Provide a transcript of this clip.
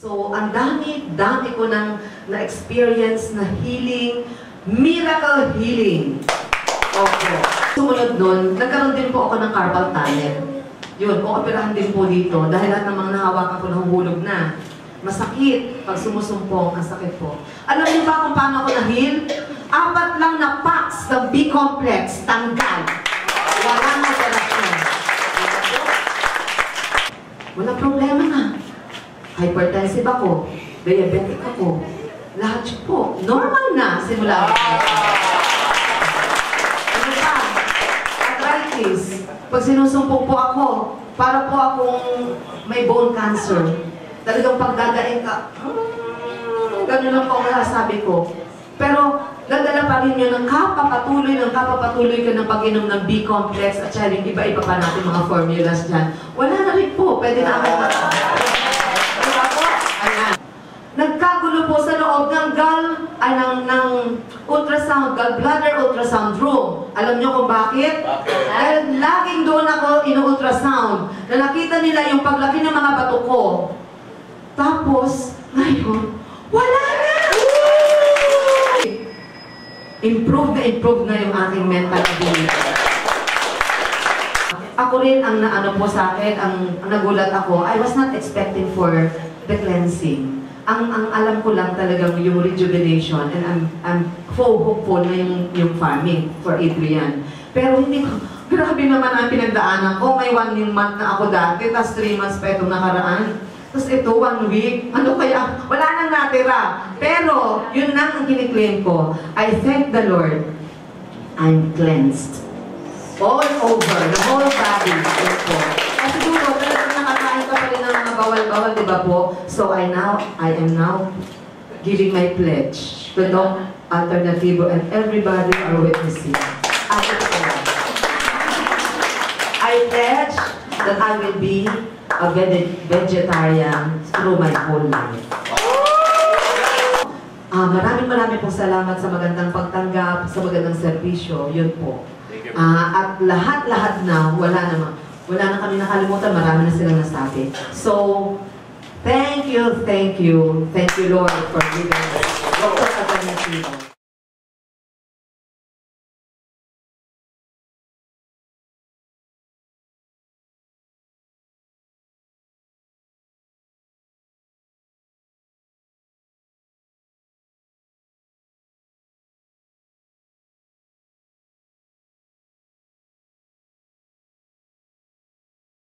So, ang dami ko na-experience na healing, miracle healing. Okay. Sumunod nun, nagkaroon din po ako ng carpal tunnel. Yun, operahan din po dito dahil lahat ng mga nahawakan ko nahuhulog na. Masakit. Pag sumusumpong, ang sakit po. Alam niyo ba kung paano ako na-heal? 4 lang na packs ng B-complex, tanggal. Walang operasyon. Walang problema na. Hypertensive ako, diabetic ako. Lahat po, normal na simula. Ano pa? Arthritis. Pag sinusumpong po ako, para po akong may bone cancer. Talagang pagdadaing ka, gano'n lang po ang masasabi ko. Pero, dadala pa rin yun ng kapapatuloy ka ng pag-inom ng B-complex at siya yung iba-iba pa natin mga formulas dyan. Wala na rin po, pwede na ako nagkagulo po sa loob ng ultrasound, gallbladder ultrasound room. Alam niyo kung bakit? Dahil laging doon ako ino-ultrasound na nakita nila yung paglaki ng mga bato ko. Tapos, ngayon, wala na! Improve na yung aking mental ability. Ako rin ang naano po sa akin, ang nagulat ako, I was not expecting for the cleansing. Ang alam ko lang talagang yung rejuvenation, and I'm hopeful na yung farming for Adrian. Pero hindi ko, grabe naman ang pinagdaanan ko. May 1 month na ako dati, tapos 3 months pa itong nakaraan. Tapos ito, 1 week. Ano kaya? Wala nang natira. Pero, yun lang ang kiniklaim ko. I thank the Lord. I'm cleansed. All over, the whole body. At siguro, talagang nakakain ka pa rin ng mga bawal-bawal, di ba po? So I am now giving my pledge to Doc Alternativo, and everybody are witnessing. I pledge that I will be a vegetarian through my whole life. Maraming pong salamat sa magandang pagtanggap, sa magandang serbisyo. Yun po. At lahat na, wala na kami nakalimutan, marami na silang nasabi. So, thank you, Lord, for giving us Dr. Alternativo.